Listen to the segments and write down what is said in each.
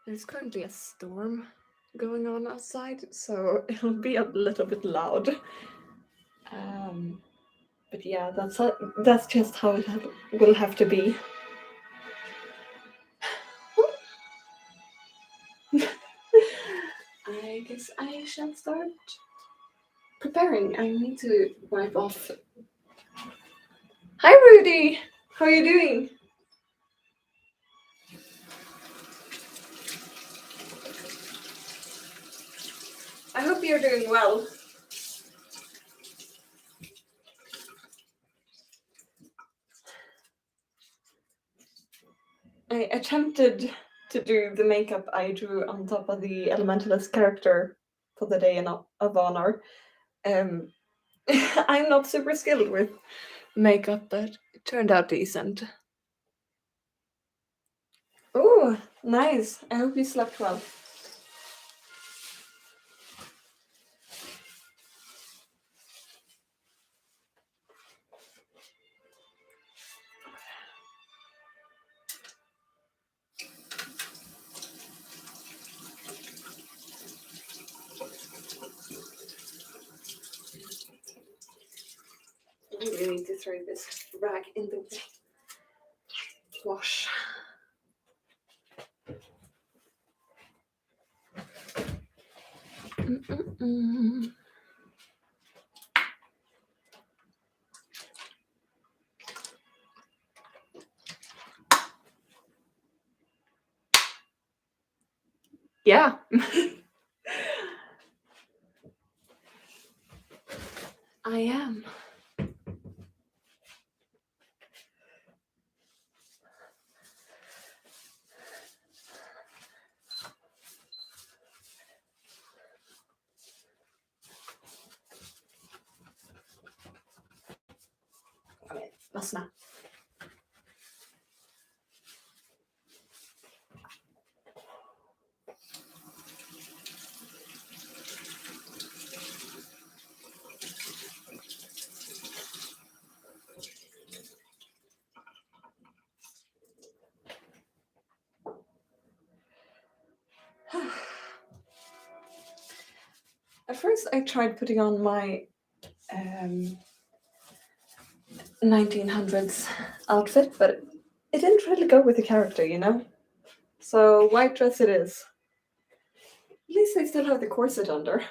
There's currently a storm going on outside, so it'll be a little bit loud. But yeah, that's just how it will have to be. I guess I shall start preparing. I need to wipe off. Hi, Rudy. How are you doing? I hope you're doing well. I attempted to do the makeup I drew on top of the Elementalist character for the Day of Honor. Um, I'm not super skilled with makeup, but it turned out decent. Oh, nice. I hope you slept well. I really need to throw this rag in the wash. Mm-mm-mm. Yeah. I am. Okay, ledsna. At first, I tried putting on my 1900s outfit, but it didn't really go with the character, you know? So, white dress it is. At least I still have the corset under.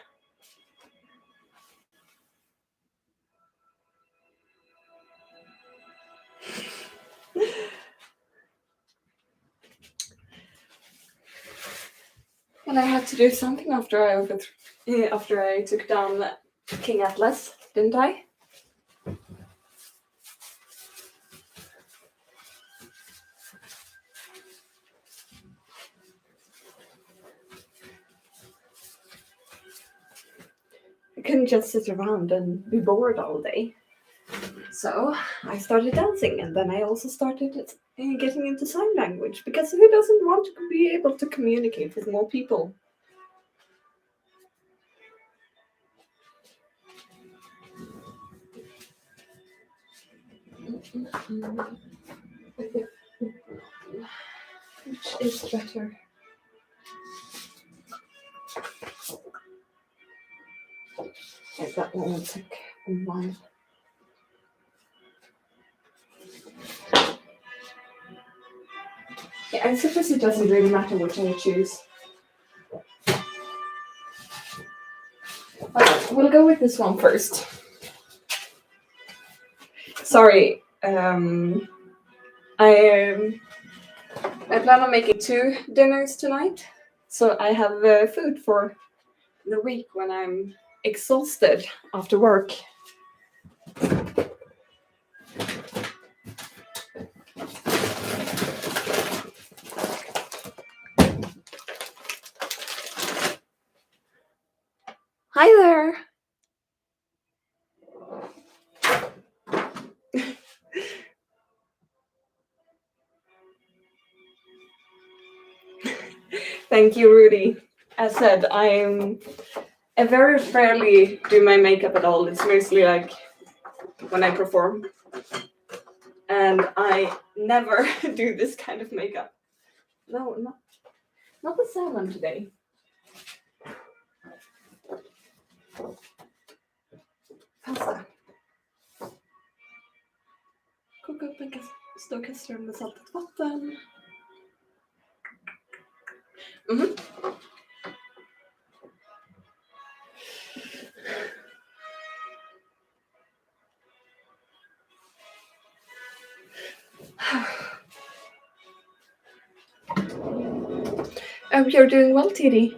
And I had to do something after I took down King Atlas, didn't I? I couldn't just sit around and be bored all day. So I started dancing, and then I also started getting into sign language, because who doesn't want to be able to communicate with more people? Which is better? Okay, that one will take a while. Yeah, I suppose it doesn't really matter which I choose. We'll go with this one first. Sorry, I plan on making 2 dinners tonight, so I have food for the week when I'm exhausted after work. Hi there. Thank you, Rudy. As said, I very rarely do my makeup at all. It's mostly like when I perform. And I never do this kind of makeup. No, Not the salmon today. Pasta. Koka upp en stor kastrull med saltat vatten. Mhm. I hope you're doing well, TD.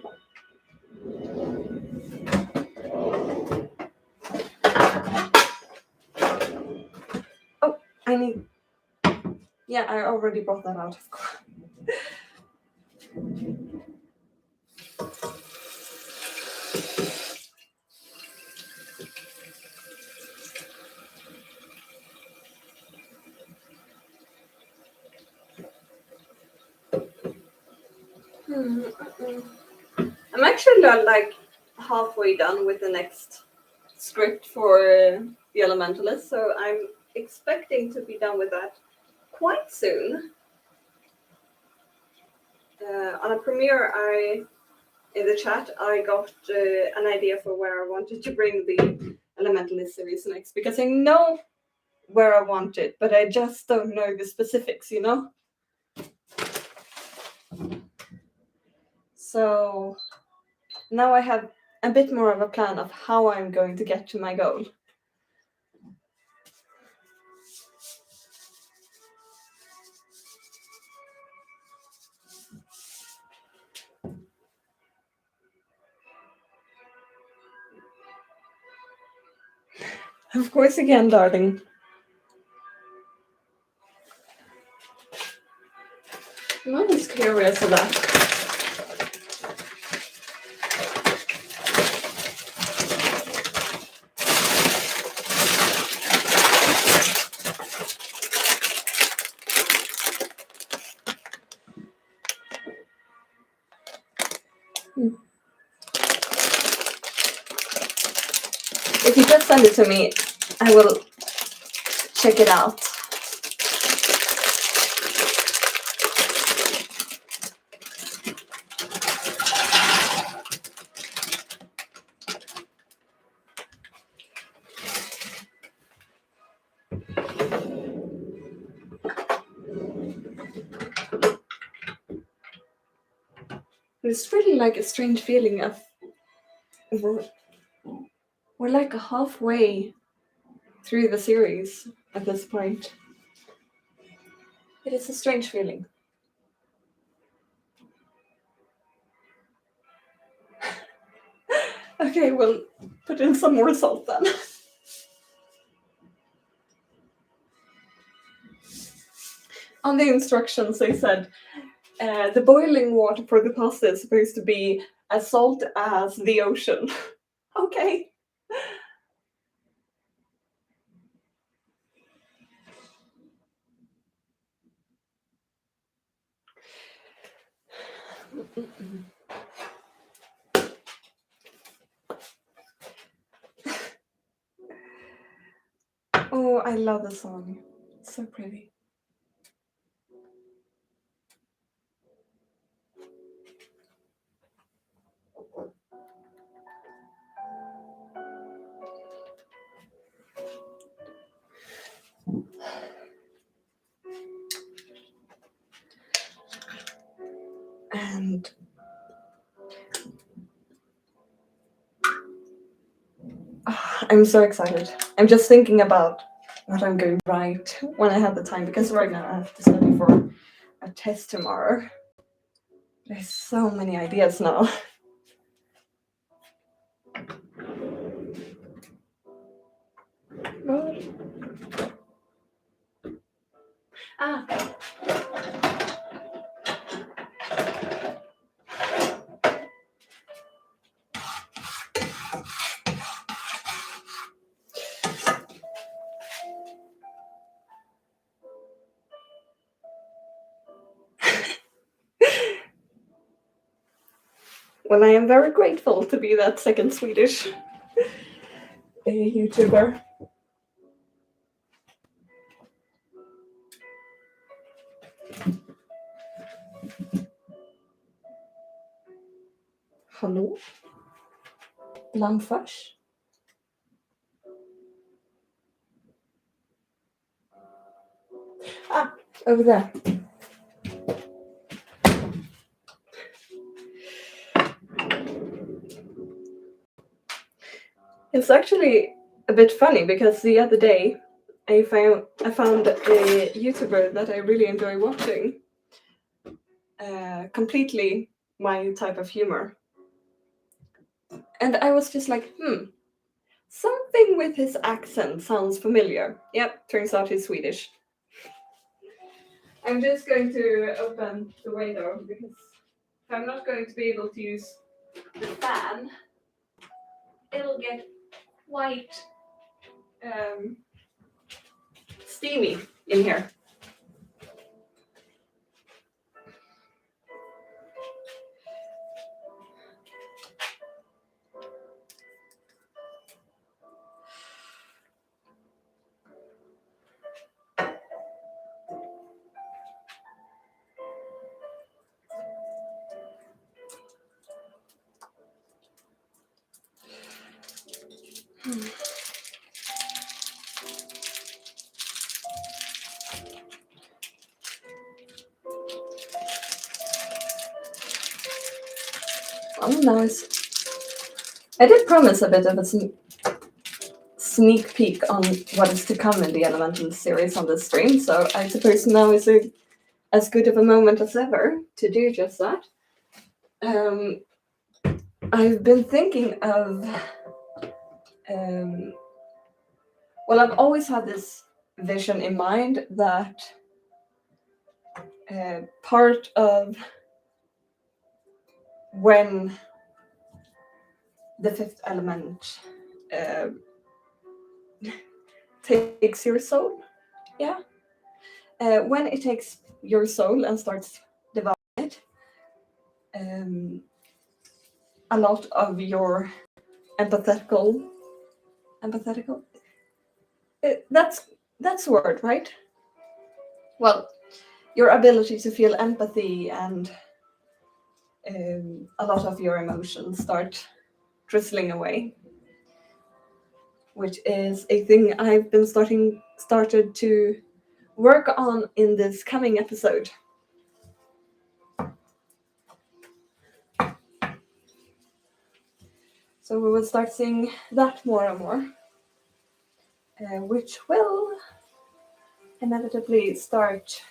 Oh, I need... Yeah, I already brought that out, of course. I'm actually like halfway done with the next script for the Elementalist, so I'm expecting to be done with that quite soon. On a premiere, in the chat, I got an idea for where I wanted to bring the Elementalist series next, because I know where I want it, but I just don't know the specifics, you know? So now I have a bit more of a plan of how I'm going to get to my goal. Of course, again, darling. I'm always curious of that. If you just send it to me, I will check it out. It's really like a strange feeling of we're like halfway through the series at this point. It is a strange feeling. Okay, we'll put in some more salt then. On the instructions, they said the boiling water for the pasta is supposed to be as salt as the ocean. Okay. Oh, I love the song. It's so pretty. And I'm so excited. I'm just thinking about what I'm going to write when I have the time, because right now I have to study for a test tomorrow. There's so many ideas now. Ah. Well, I am very grateful to be that second Swedish YouTuber. Hallå? Lammfärs? Ah, over there. It's actually a bit funny because the other day I found a YouTuber that I really enjoy watching. Completely my type of humor. And I was just like, something with his accent sounds familiar. Yep, turns out he's Swedish. I'm just going to open the window because if I'm not going to be able to use the fan, it'll get quite steamy in here. Oh, nice. I did promise a bit of a sneak peek on what is to come in the Elementalist series on this stream, so I suppose now is as good of a moment as ever to do just that. I've been thinking of, well, I've always had this vision in mind that part of when the fifth element takes your soul, when it takes your soul and starts developing it, a lot of your empathetical, that's a word, right? Well, your ability to feel empathy and a lot of your emotions start drizzling away, which is a thing I've been started to work on in this coming episode. So we will start seeing that more and more, which will inevitably start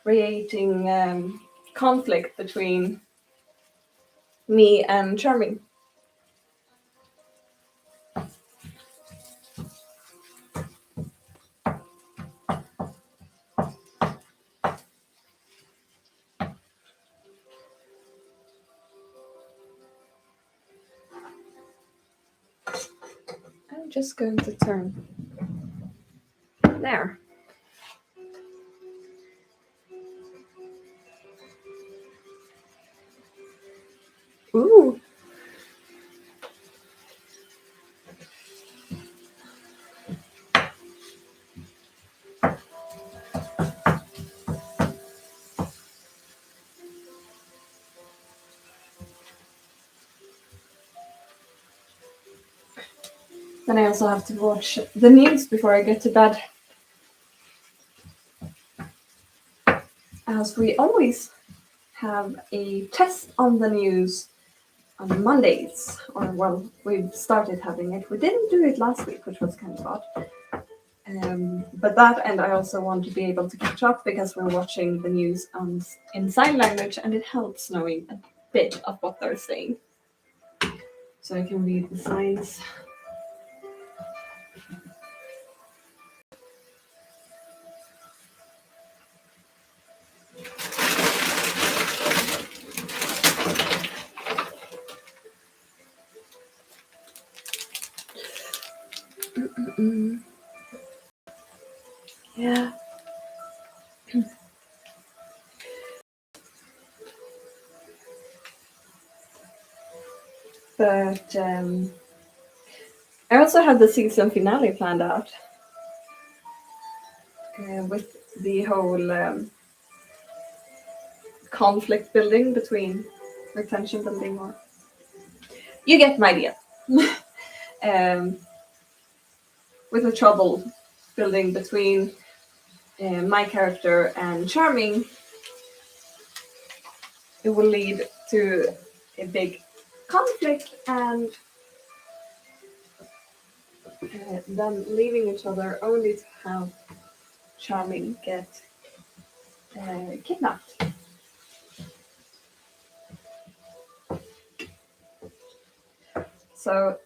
creating conflict between me and Charming. I'm just going to turn there. Ooh. Then I also have to watch the news before I get to bed. As we always have a test on the news on Mondays, or well, we've started having it. We didn't do it last week, which was kind of odd. But that, and I also want to be able to catch up because we're watching the news in sign language, and it helps knowing a bit of what they're saying. So I can read the signs. Yeah. But I also have the season finale planned out with the whole conflict building between, or tension building, or You get my idea. um, with a trouble building between my character and Charming, it will lead to a big conflict and them leaving each other only to have Charming get kidnapped. So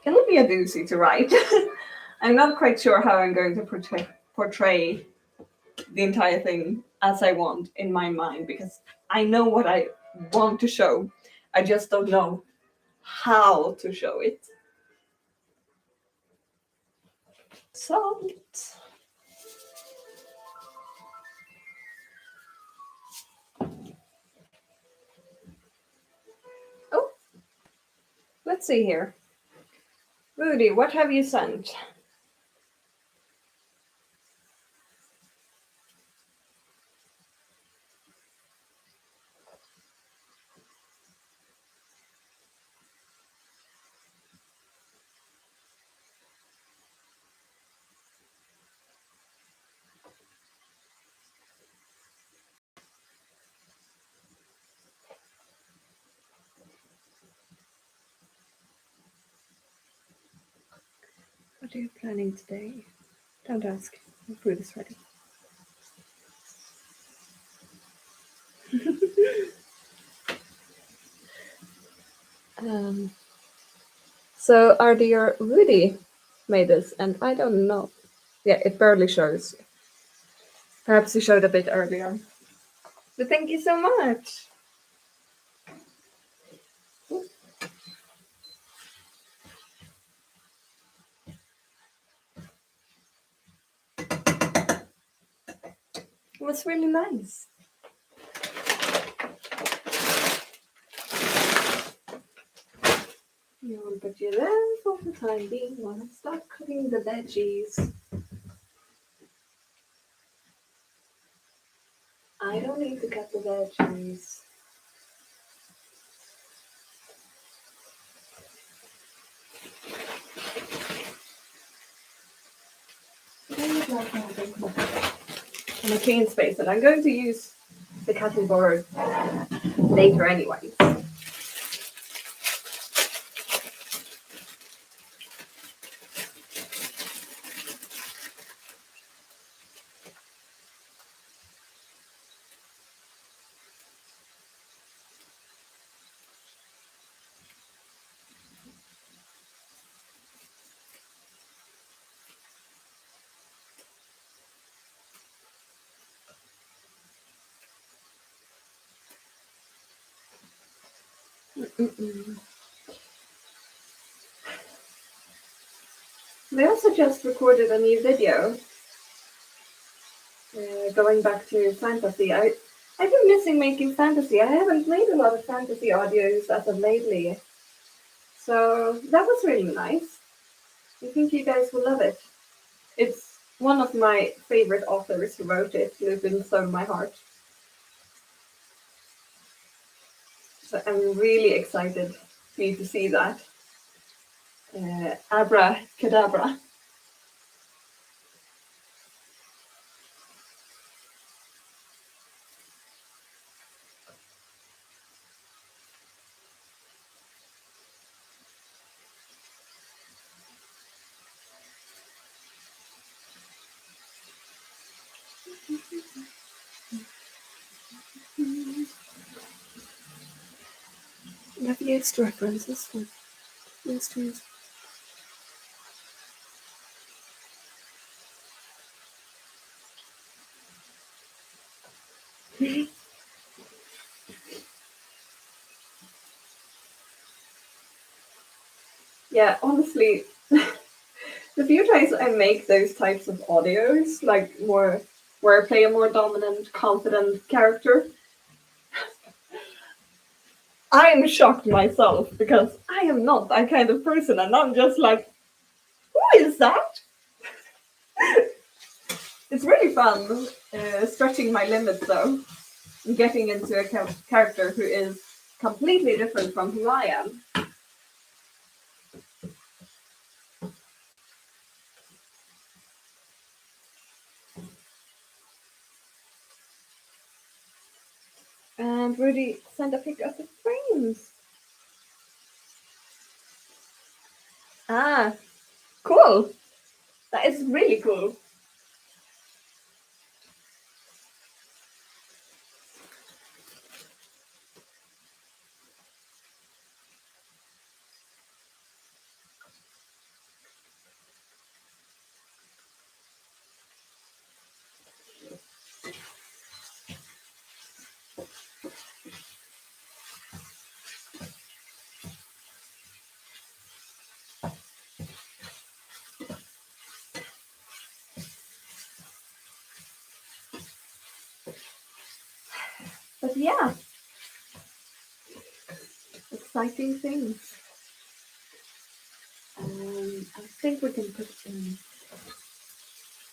it'll be a doozy to write. I'm not quite sure how I'm going to portray the entire thing as I want in my mind because I know what I want to show. I just don't know how to show it. So oh, let's see here. Rudy, what have you sent? What are you planning today? Don't ask. The food is ready. So Artie Rudy made this, and I don't know. Yeah, it barely shows. Perhaps you showed a bit earlier. But thank you so much. It was really nice. You will put you there for the time being while I start cutting the veggies. I don't need to cut the veggies. In a clean space, and I'm going to use the cutting board later anyways. They also just recorded a new video going back to fantasy. I've been missing making fantasy. I haven't made a lot of fantasy audios as of lately. So that was really nice. I think you guys will love it. It's one of my favorite authors who wrote it, who has been so in my heart. So I'm really excited for you to see that. Abra Cadabra. I've used references for mysteries. Yeah, honestly, the few times I make those types of audios, like more where I play a more dominant, confident character, I am shocked myself because I am not that kind of person, and I'm just like, who is that? It's really fun stretching my limits though, and getting into a character who is completely different from who I am. And Rudy sent a picture of the frames. Ah, cool. That is really cool. But yeah, exciting things. I think we can put it in.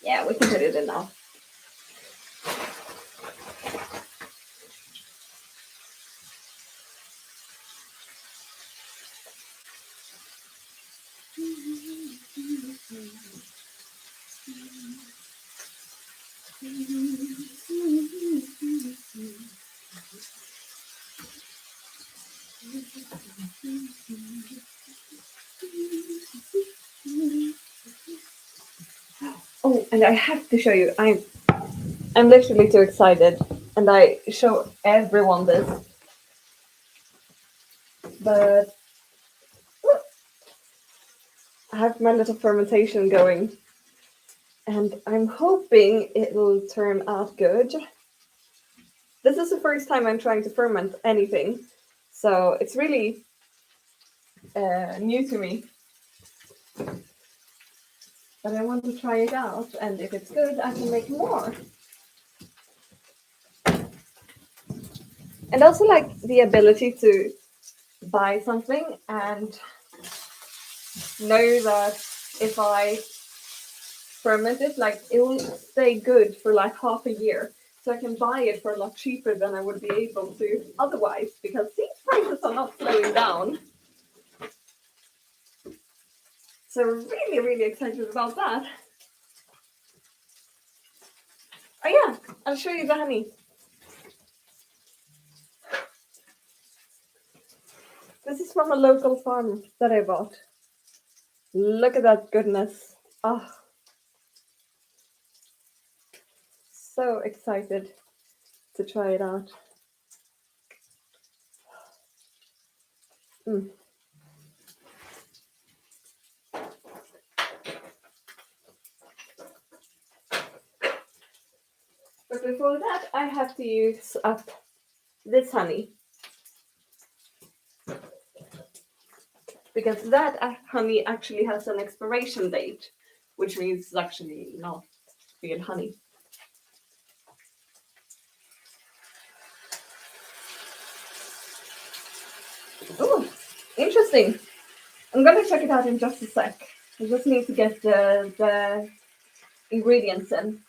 Yeah, we can put it in now. Oh, and I have to show you. I'm literally too excited, and I show everyone this. But I have my little fermentation going, and I'm hoping it'll turn out good. This is the first time I'm trying to ferment anything, so it's really new to me. But I want to try it out, and if it's good, I can make more. And also like the ability to buy something and know that if I ferment it, like it will stay good for like half a year. So I can buy it for a lot cheaper than I would be able to otherwise, because these prices are not slowing down. So really, really excited about that. Oh yeah, I'll show you the honey. This is from a local farm that I bought. Look at that goodness. Oh, so excited to try it out. Mm. But before that, I have to use up this honey. Because that honey actually has an expiration date, which means it's actually not real honey. Oh, interesting. I'm gonna check it out in just a sec. I just need to get the ingredients in.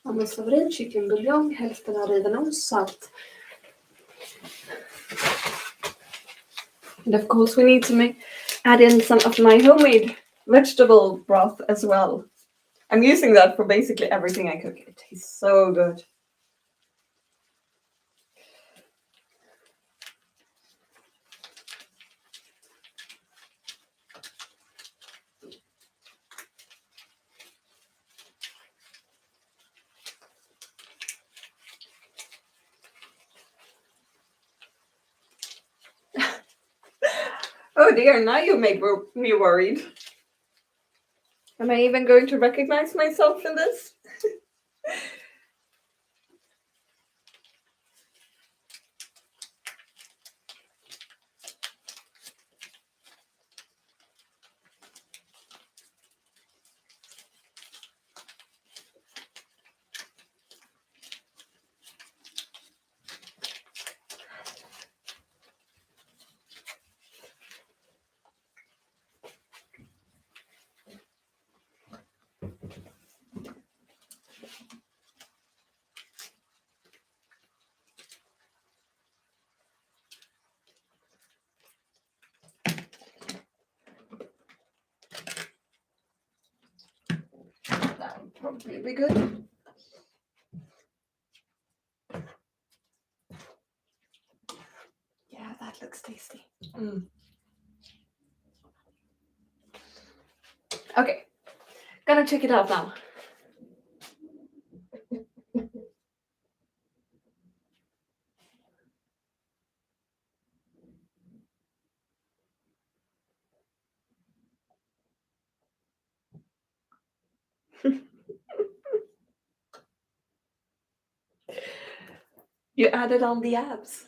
Mammas favorit, kycklingbuljong, hälften av riven ost, salt. And of course we need to add in some of my homemade vegetable broth as well. I'm using that for basically everything I cook. It tastes so good. Oh dear, now you made me worried. Am I even going to recognize myself in this? probably be good. Yeah, that looks tasty. Okay, gonna check it out now. You added on the abs.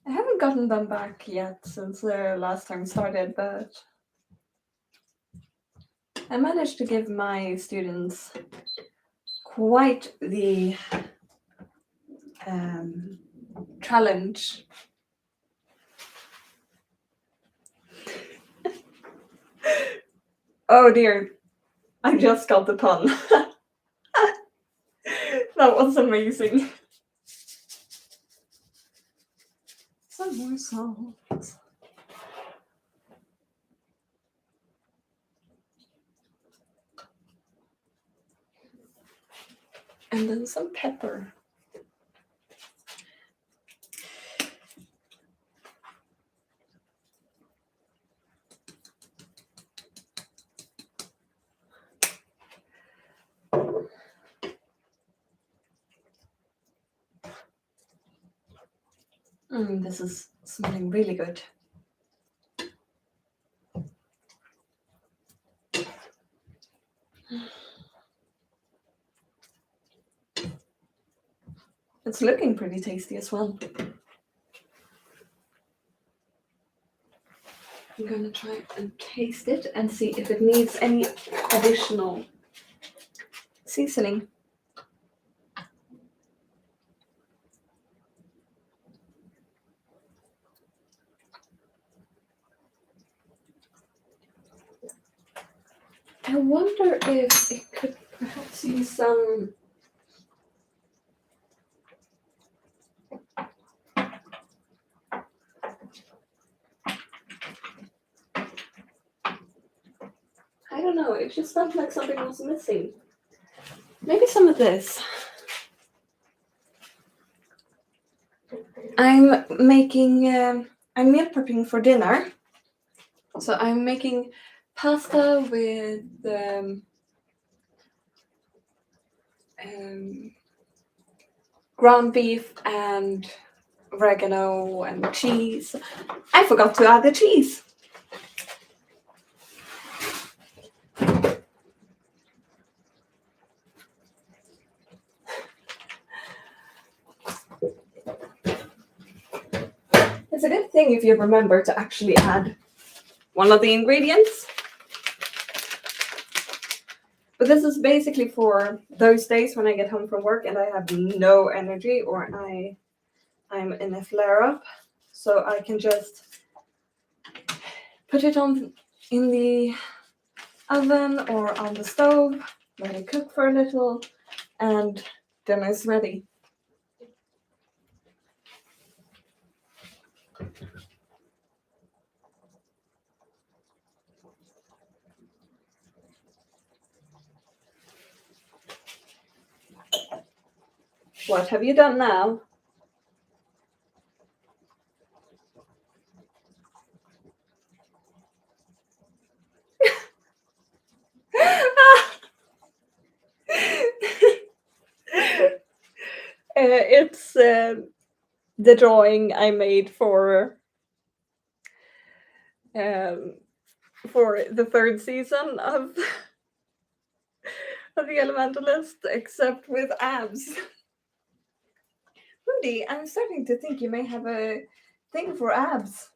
I haven't gotten them back yet since the last time started, but I managed to give my students quite the challenge. Oh dear, I just got the pun. That was amazing. Some more salt. And then some pepper. This is smelling really good. It's looking pretty tasty as well. I'm gonna try and taste it and see if it needs any additional seasoning. I wonder if it could perhaps use some I don't know, it just felt like something was missing. Maybe some of this. I'm making, I'm meal prepping for dinner. So I'm making pasta with ground beef and oregano and cheese. I forgot to add the cheese. It's a good thing if you remember to actually add one of the ingredients. But this is basically for those days when I get home from work and I have no energy or I'm in a flare-up. So I can just put it on in the oven or on the stove, let it cook for a little, and dinner is ready. What have you done now? It's the drawing I made for the third season of the Elementalist, except with abs. Rudy, I'm starting to think you may have a thing for abs.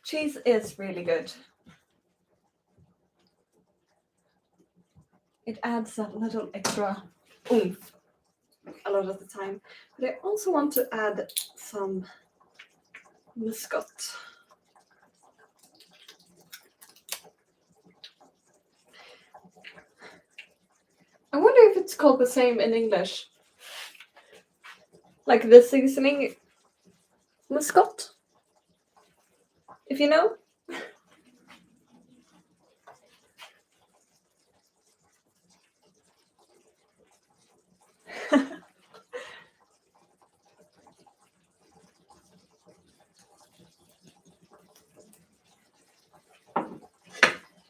Cheese is really good. It adds that little extra oomph a lot of the time. But I also want to add some muscat. I wonder if it's called the same in English. Like the seasoning muscat, if you know.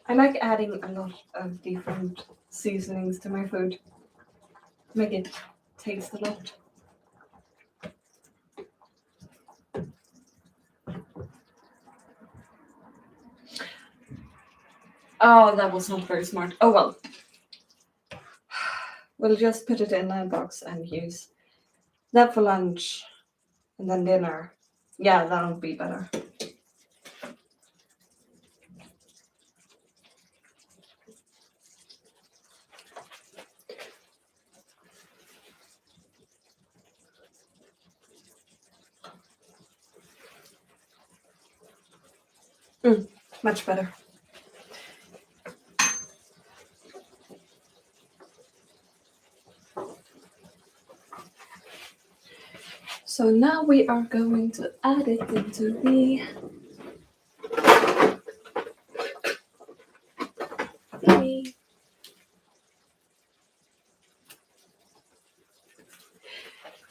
I like adding a lot of different seasonings to my food. Make it taste a lot. Oh, that was not very smart. Oh well. We'll just put it in a box and use that for lunch and then dinner. Yeah, that'll be better. Much better. So now we are going to add it into the thingy.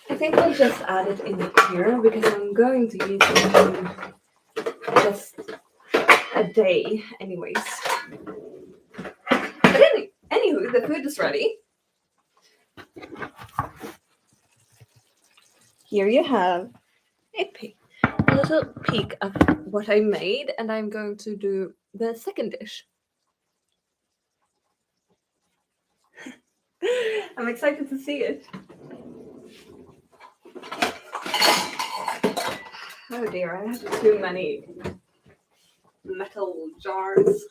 I think I'll just add it in here because I'm going to use it in just a day anyways. But anywho, the food is ready. Here you have a little peek of what I made, and I'm going to do the second dish. I'm excited to see it. Oh dear, I have too many metal jars.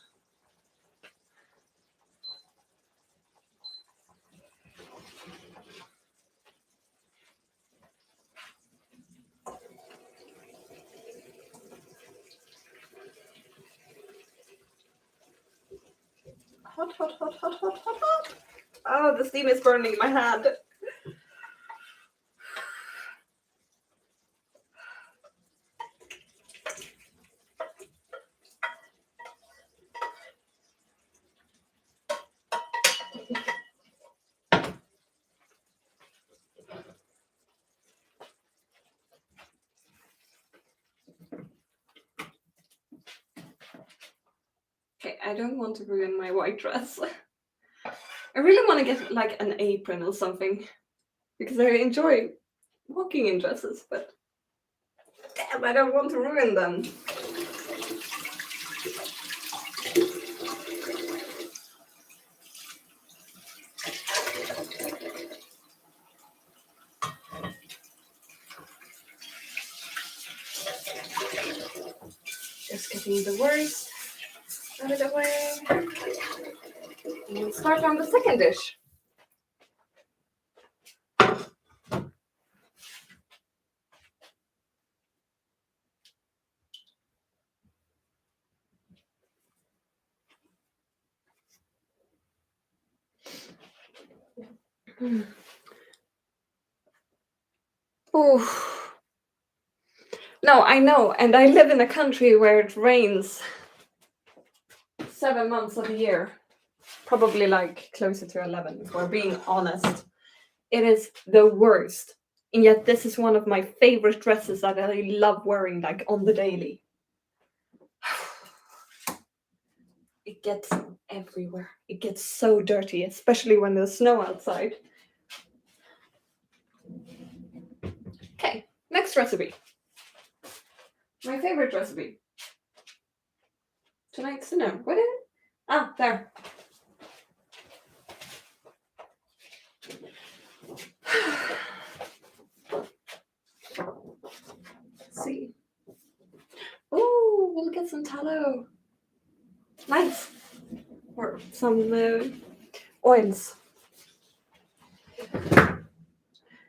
Hot, hot, hot, hot, hot, hot, hot. Oh, the steam is burning my hand. Okay, I don't want to ruin my white dress. I really want to get like an apron or something because I enjoy walking in dresses, but damn, I don't want to ruin them. Just getting the worst out of the way. And we'll start on the second dish. Oh. No, I know, and I live in a country where it rains 7 months of the year. Probably like closer to 11, if we're being honest. It is the worst. And yet this is one of my favorite dresses that I love wearing like on the daily. It gets everywhere. It gets so dirty, especially when there's snow outside. Okay, next recipe. My favorite recipe. Tonight's dinner. What is it? Ah, there. Let's see. Oh, we'll get some tallow. Nice. Or some oils.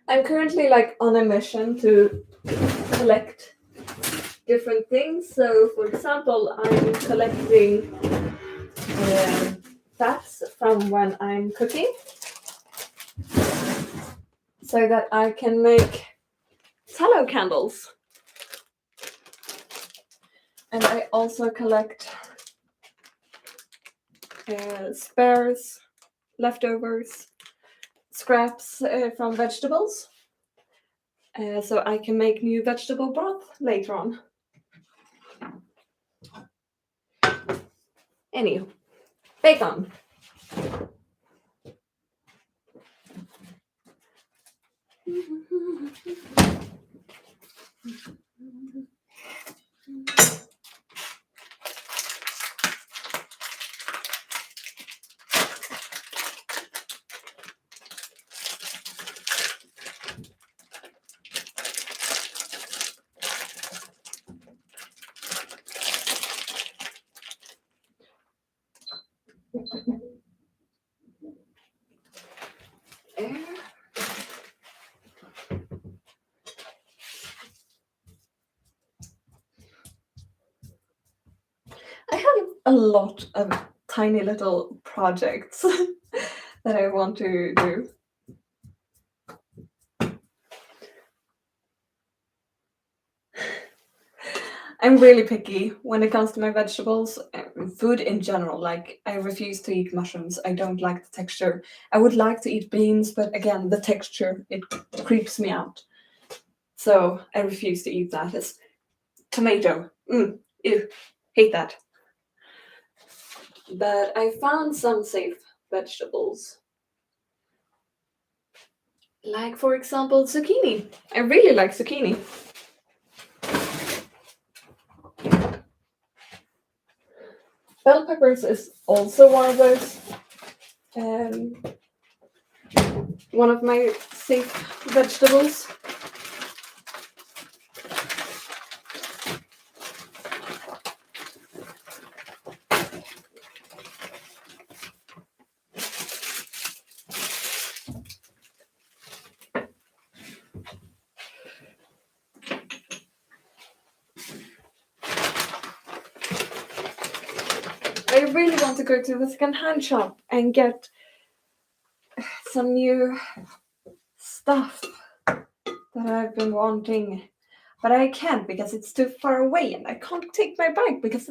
I'm currently like on a mission to collect different things. So, for example, I'm collecting fats from when I'm cooking. so that I can make tallow candles. And I also collect spares, leftovers, scraps from vegetables, so I can make new vegetable broth later on. Anywho, bacon. I have a lot of tiny little projects that I want to do. I'm really picky when it comes to my vegetables, food in general. Like, I refuse to eat mushrooms. I don't like the texture. I would like to eat beans, but again, the texture, it creeps me out. So I refuse to eat that. It's tomato. Ew, hate that. But I found some safe vegetables. Like, for example, zucchini. I really like zucchini. Bell peppers is also one of those. One of my safe vegetables. I really want to go to the second-hand shop and get some new stuff that I've been wanting, but I can't because it's too far away and I can't take my bike because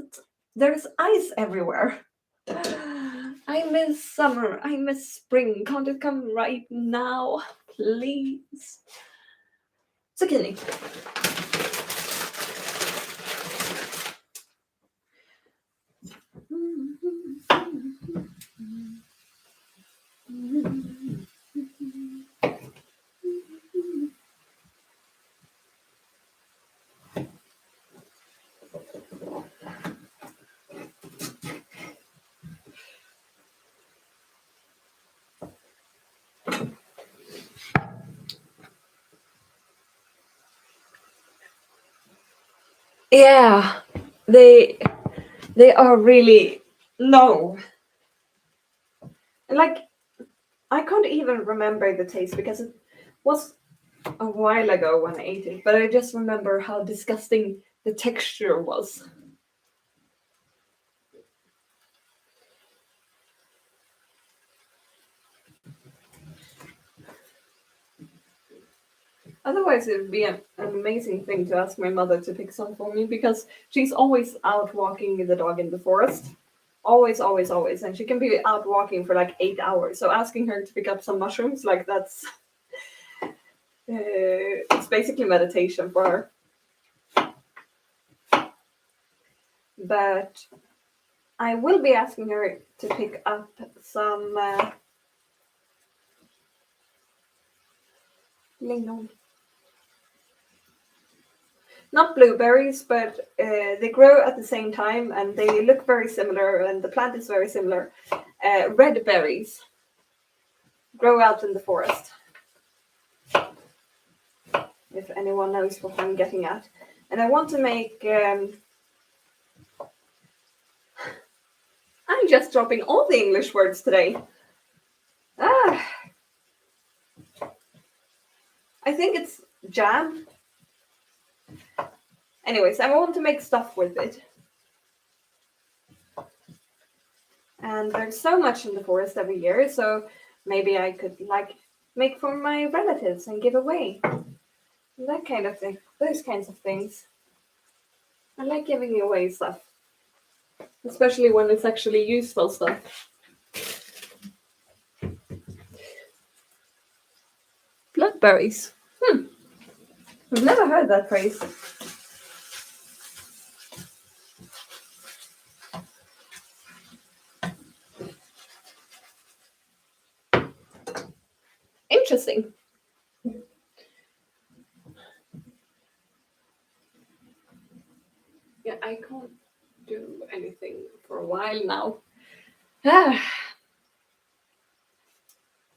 there's ice everywhere. I miss summer, I miss spring. Can't it come right now, please? Zucchini. Yeah, they are really low. Like, I can't even remember the taste because it was a while ago when I ate it, but I just remember how disgusting the texture was. Otherwise, it would be an amazing thing to ask my mother to pick some for me because she's always out walking the dog in the forest. Always, always, always. And she can be out walking for like 8 hours. So asking her to pick up some mushrooms, like that's. It's basically meditation for her. But I will be asking her to pick up some lingon. Not blueberries, but they grow at the same time and they look very similar and the plant is very similar. Red berries grow out in the forest. If anyone knows what I'm getting at. And I want to make... I'm just dropping all the English words today. Ah. I think it's jam. Anyways, I want to make stuff with it. And there's so much in the forest every year, so maybe I could, like, make for my relatives and give away. That kind of thing. Those kinds of things. I like giving away stuff, especially when it's actually useful stuff. Blackberries. I've never heard that phrase. Interesting. Yeah, I can't do anything for a while now. Ah,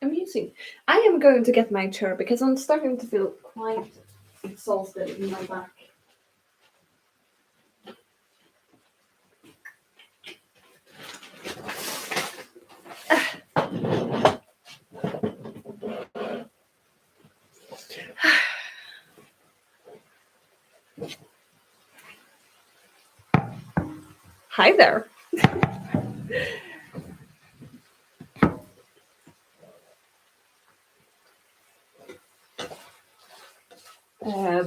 amusing. I am going to get my chair because I'm starting to feel quite exhausted in my back. Hi there.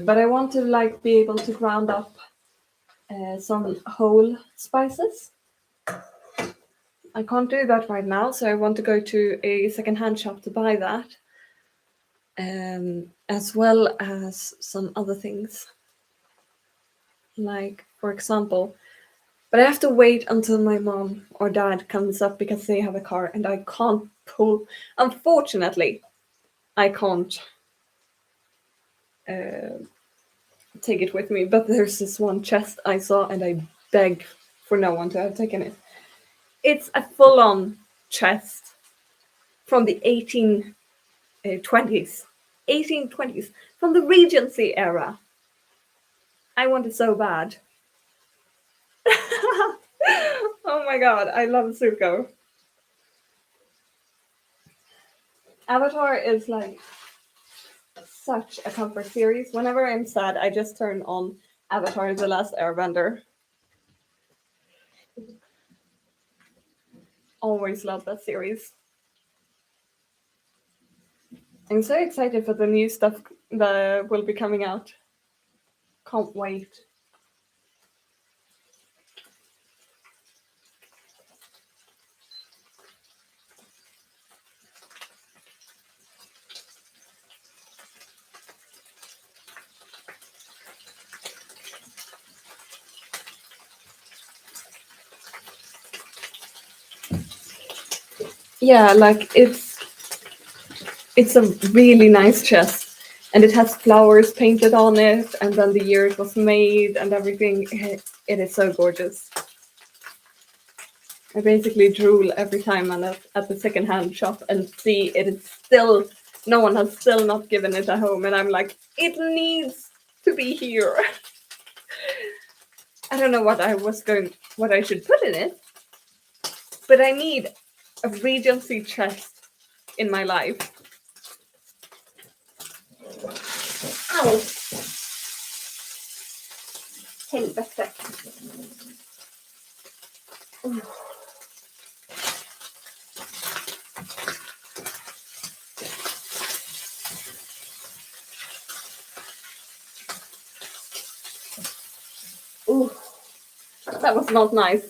But I want to like be able to ground up some whole spices. I can't do that right now, so I want to go to a secondhand shop to buy that, as well as some other things. Like, for example, but I have to wait until my mom or dad comes up because they have a car and I can't pull. Unfortunately, I can't uh, take it with me. But there's this one chest I saw and I beg for no one to have taken it. It's a full on chest from the 1820s. 1820s. From the Regency era. I want it so bad. Oh my god, I love Zuko. Avatar is like such a comfort series. Whenever I'm sad, I just turn on Avatar The Last Airbender. Always love that series. I'm so excited for the new stuff that will be coming out. Can't wait. Yeah, like it's a really nice chest. And it has flowers painted on it, and then the year it was made and everything. It is so gorgeous. I basically drool every time I'm at the secondhand shop and see it is still, no one has still not given it a home, and I'm like, it needs to be here. I don't know what I should put in it, but I need a Regency chest in my life. Ow! Helvete. Ooh, that was not nice.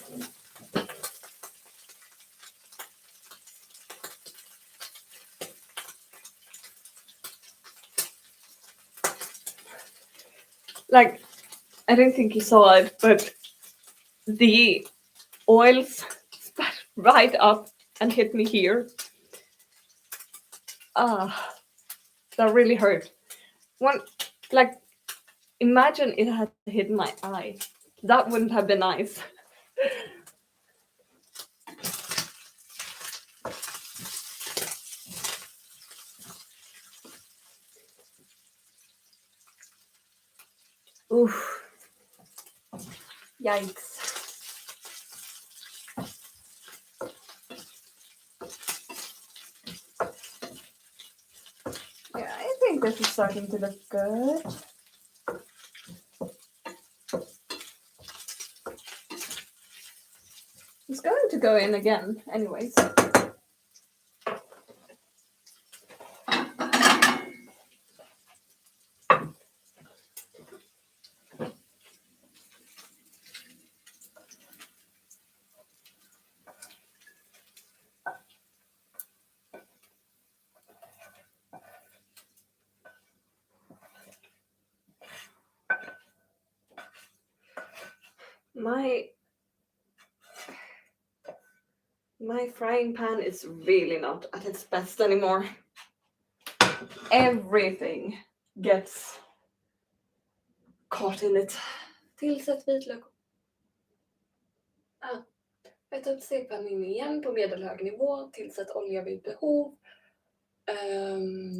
Like, I don't think you saw it, but the oils spat right up and hit me here. Ah, that really hurt. One, like, imagine it had hit my eye. That wouldn't have been nice. Oof. Yikes. Yeah, I think this is starting to look good. It's going to go in again, anyways. My frying pan is really not at its best anymore. Everything gets caught in it. Tillsätt vitlök. Ett upp stekpannan igen på medelhög nivå. Tillsätt olja vid behov.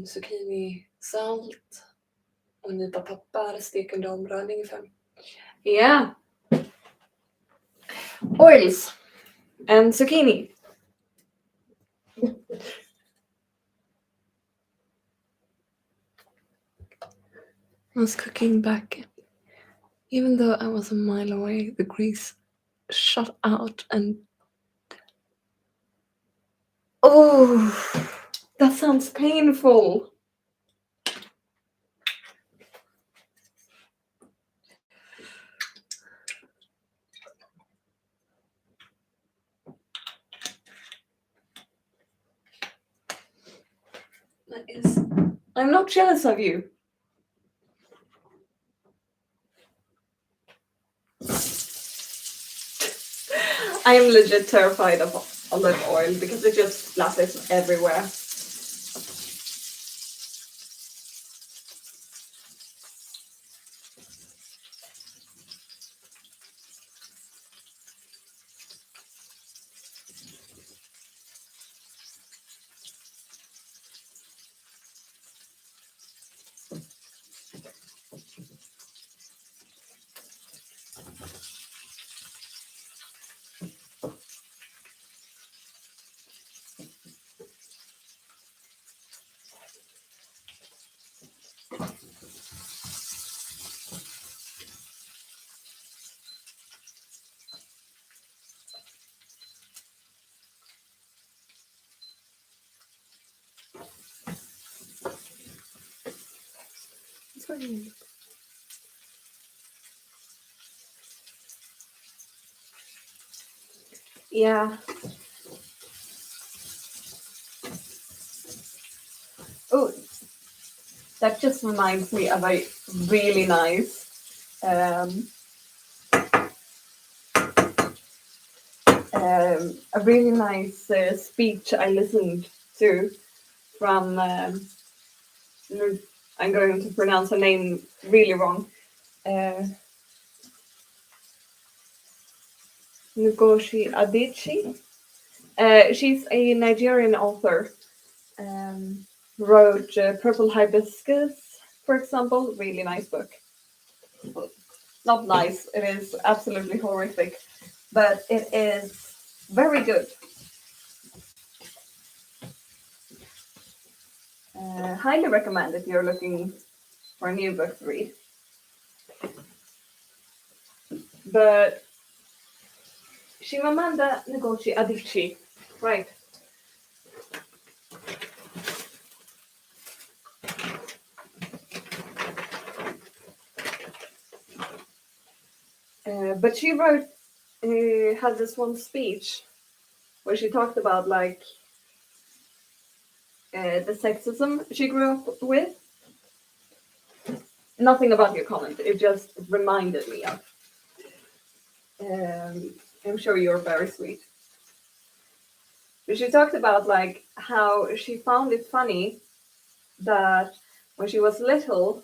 Zucchini, salt och en nypa peppar. Stek under omrörning i 5. Yeah. Oils and zucchini. I was cooking back. Even though I was a mile away, the grease shot out and... Oh, that sounds painful. That is... I'm not jealous of you. I am legit terrified of olive oil because it just splatters everywhere. Yeah. Oh, that just reminds me of a really nice speech I listened to from I'm going to pronounce her name really wrong. Ngozi Adichie. She's a Nigerian author. Wrote Purple Hibiscus, for example. Really nice book. Not nice, it is absolutely horrific, but it is very good. Highly recommend if you're looking for a new book to read. But Chimamanda Ngozi Adichie, right? But she wrote, had this one speech where she talked about like the sexism she grew up with. Nothing about your comment. It just reminded me of. I'm sure you're very sweet. But she talked about like how she found it funny that when she was little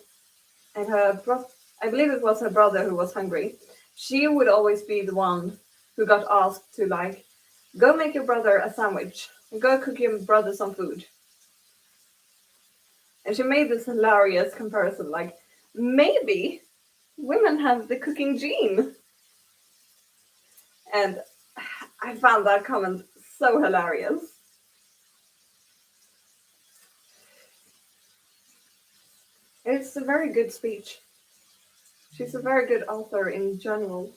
and I believe it was her brother who was hungry, she would always be the one who got asked to like go make your brother a sandwich and go cook your brother some food. And she made this hilarious comparison, like maybe women have the cooking gene. And I found that comment so hilarious. It's a very good speech. She's a very good author in general.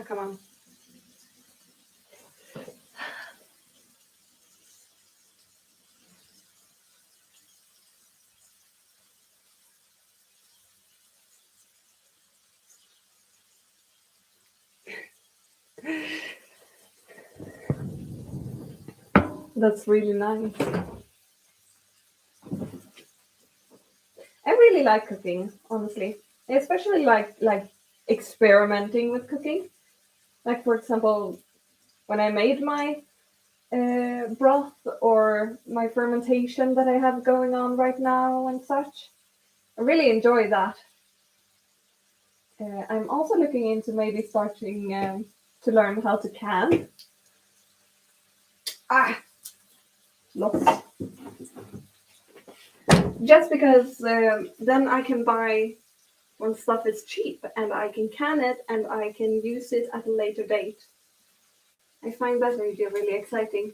Come on. That's really nice. I really like cooking, honestly. I especially like experimenting with cooking. Like for example, when I made my broth or my fermentation that I have going on right now and such. I really enjoy that. I'm also looking into maybe starting to learn how to can. Ah, lots. Just because then I can buy when stuff is cheap and I can can it and I can use it at a later date. I find that really exciting.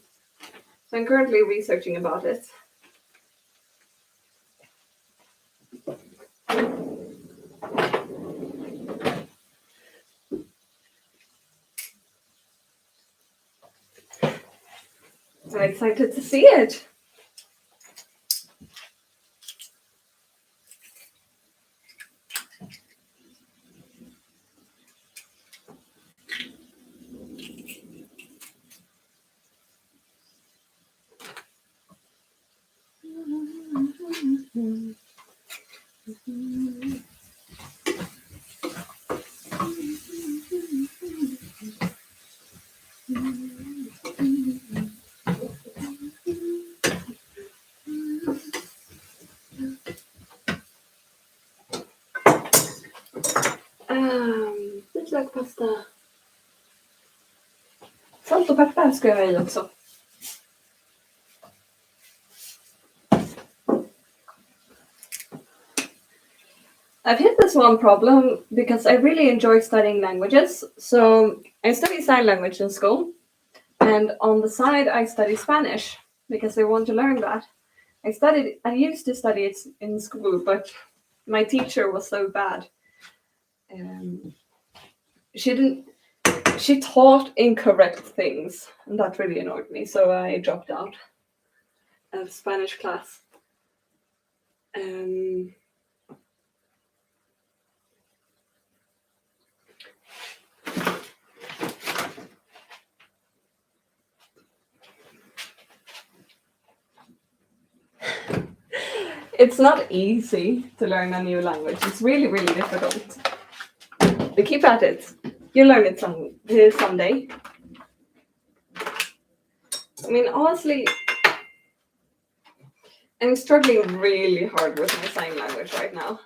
So I'm currently researching about it. I'm excited to see it. Lite lök pasta. Salt och peppar ska jag ha i också. I've hit this one problem because I really enjoy studying languages. So I study sign language in school, and on the side I study Spanish because I want to learn that. I used to study it in school, but my teacher was so bad. She didn't. She taught incorrect things, and that really annoyed me. So I dropped out of Spanish class. It's not easy to learn a new language. It's really, really difficult. But keep at it. You'll learn it someday. I mean, honestly, I'm struggling really hard with my sign language right now.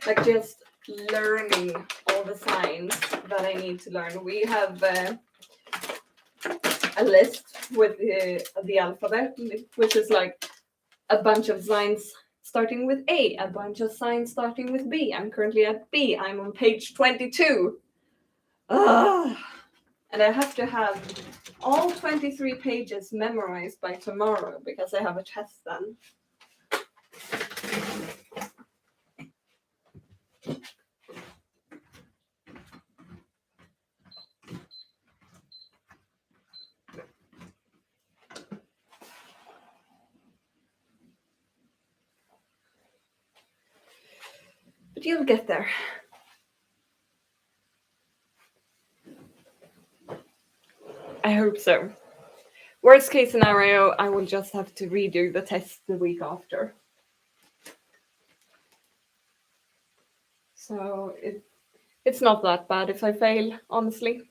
Like just learning all the signs that I need to learn. We have a list with the alphabet, which is like a bunch of signs starting with a bunch of signs starting with B. I'm currently at B. I'm on page 22. And I have to have all 23 pages memorized by tomorrow because I have a test then. But you'll get there. I hope so. Worst case scenario, I will just have to redo the test the week after. So it's not that bad if I fail, honestly.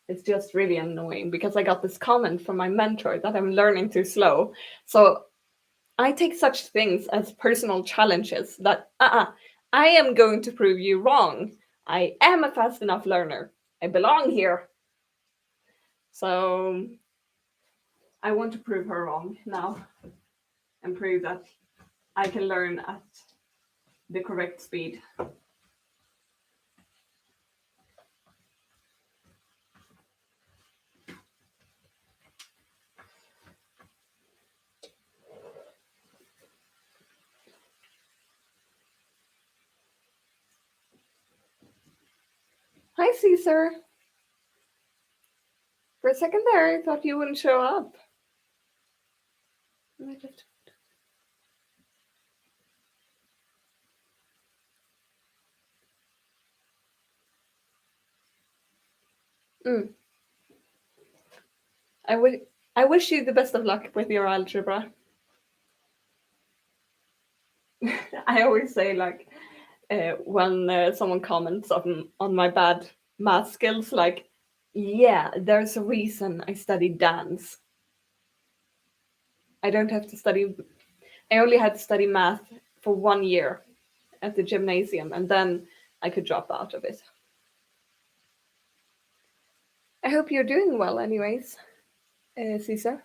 It's just really annoying because I got this comment from my mentor that I'm learning too slow. So I take such things as personal challenges that I am going to prove you wrong. I am a fast enough learner. I belong here. So I want to prove her wrong now and prove that I can learn at the correct speed. Hi, Caesar. For a second there, I thought you wouldn't show up. Mm. I wish you the best of luck with your algebra. I always say, like, when someone comments on my bad math skills, like, yeah, there's a reason I studied dance. I don't have to study. I only had to study math for 1 year at the gymnasium, and then I could drop out of it. I hope you're doing well, anyways, Caesar.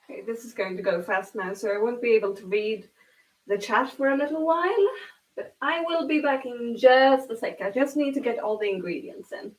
Okay, this is going to go fast now, so I won't be able to read the chat for a little while, but I will be back in just a sec. I just need to get all the ingredients in.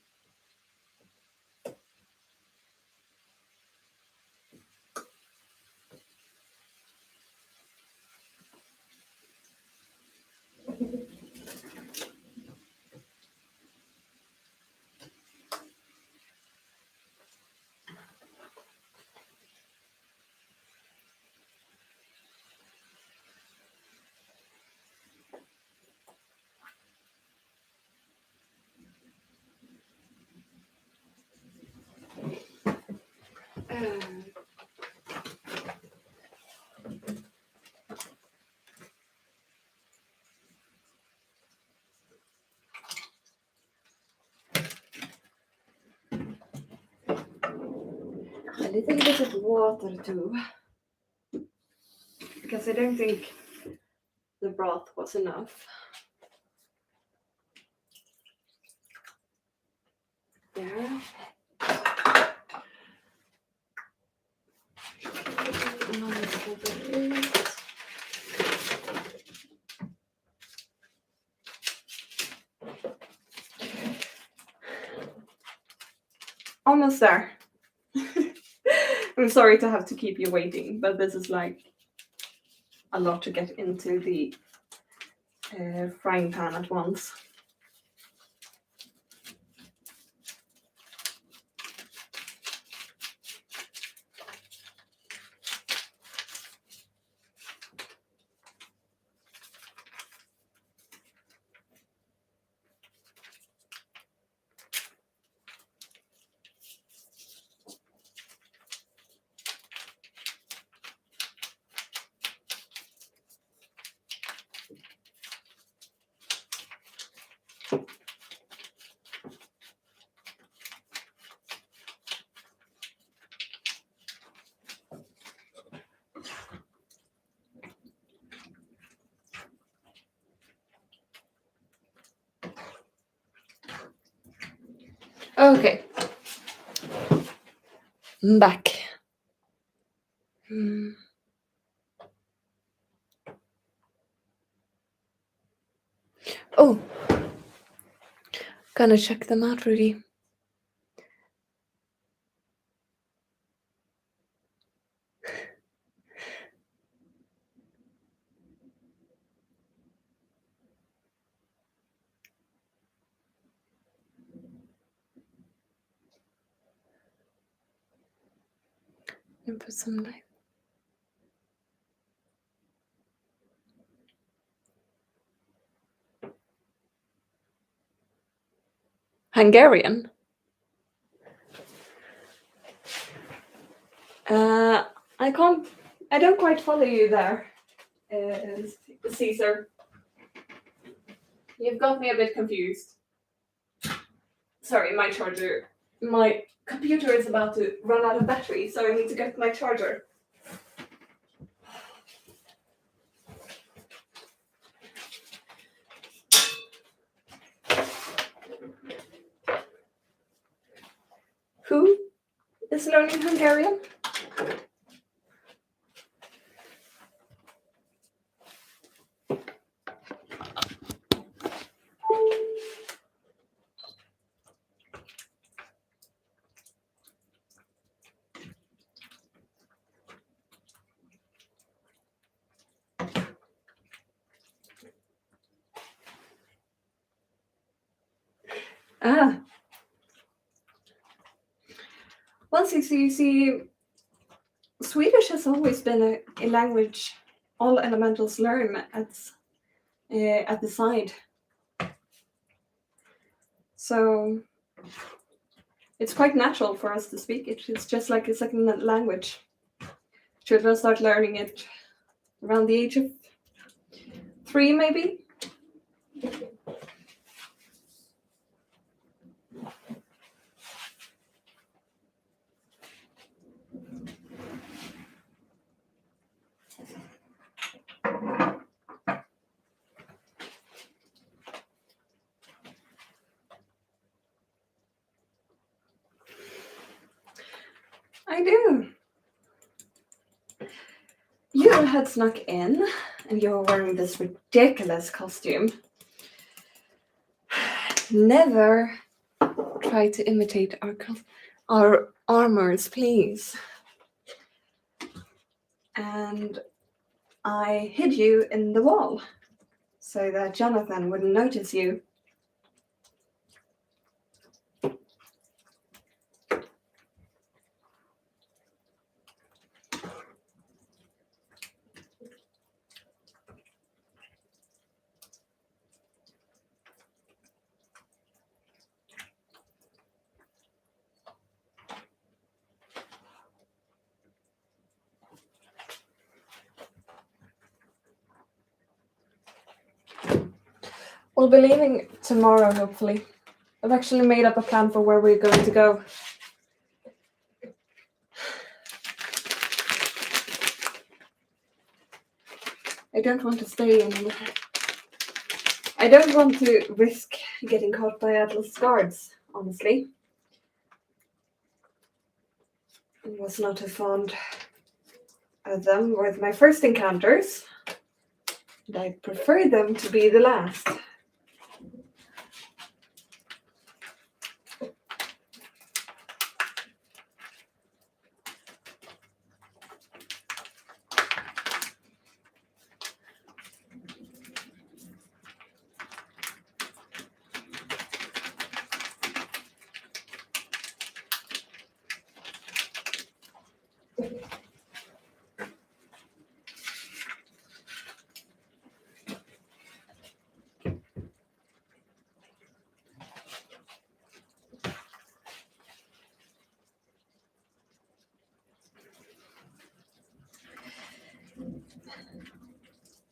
A little bit of water too, because I don't think the broth was enough. There. Almost there. I'm sorry to have to keep you waiting, but this is like a lot to get into the frying pan at once. Okay. I'm back. Oh, gonna check them out, Rudy. And put some light. Hungarian. I can't. I don't quite follow you there, Caesar. You've got me a bit confused. Sorry, my charger. My computer is about to run out of battery, so I need to get my charger. Who is learning Hungarian? Ah, well, see, Swedish has always been a language all elementals learn at the side. So it's quite natural for us to speak it. It's just like a second language. Children start learning it around the age of 3, maybe. I do. You had snuck in, and you were wearing this ridiculous costume. Never try to imitate our armors, please. And I hid you in the wall so that Jonathan wouldn't notice you. We'll be leaving tomorrow, hopefully. I've actually made up a plan for where we're going to go. I don't want to stay in. I don't want to risk getting caught by Atlas guards, honestly. I was not too fond of them with my first encounters, and I prefer them to be the last.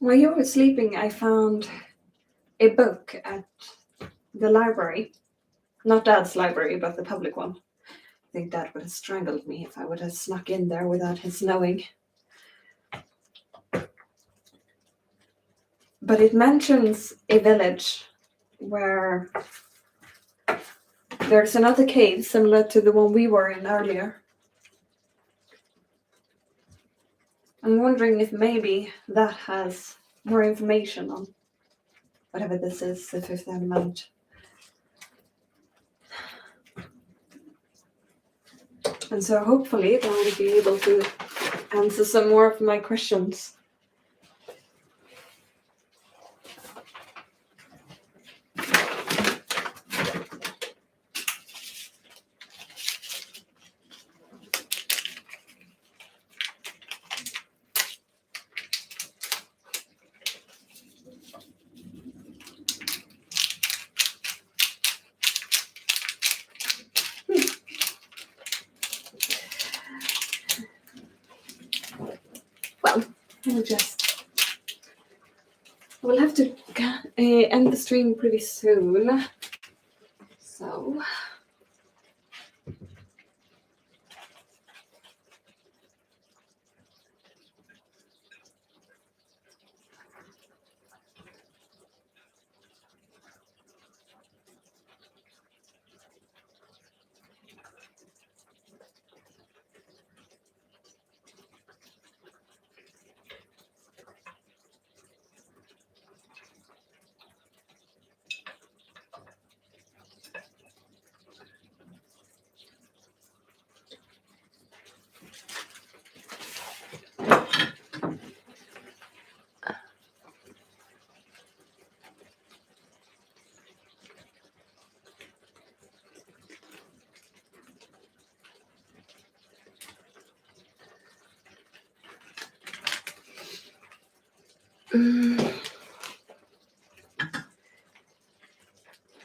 While you were sleeping, I found a book at the library. Not Dad's library, but the public one. I think Dad would have strangled me if I would have snuck in there without his knowing. But it mentions a village where there's another cave similar to the one we were in earlier. I'm wondering if maybe that has more information on whatever this is, the fifth element. And so hopefully that will be able to answer some more of my questions. Well, we'll have to end the stream pretty soon. So.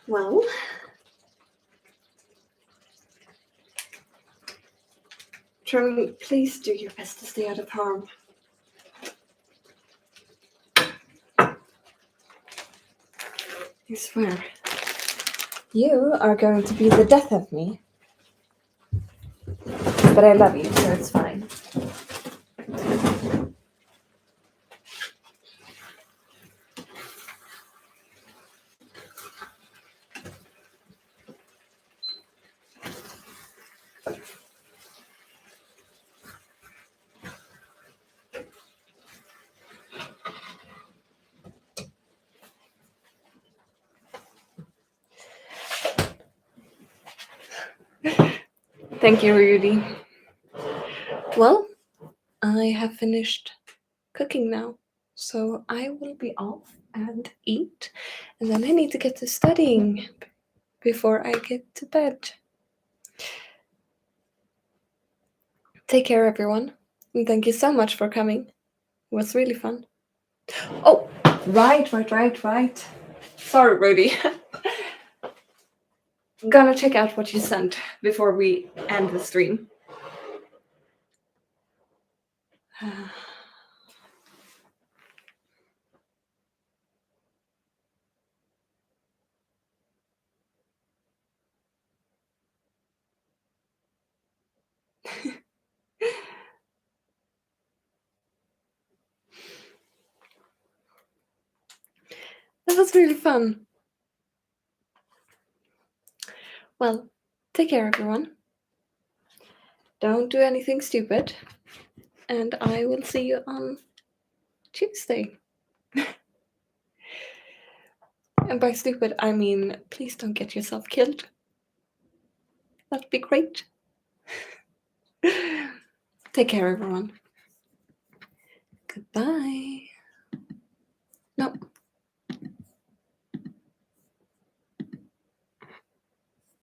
Well, Charlie, please do your best to stay out of harm. I swear, you are going to be the death of me. But I love you, so it's fine. Thank you, Rudy. Well, I have finished cooking now, so I will be off and eat, and then I need to get to studying before I get to bed. Take care, everyone, and thank you so much for coming. It was really fun. Oh, right. Sorry, Rudy. Gonna check out what you sent before we end the stream. That was really fun. Well, take care, everyone. Don't do anything stupid. And I will see you on Tuesday. And by stupid, I mean, please don't get yourself killed. That'd be great. Take care, everyone. Goodbye. No.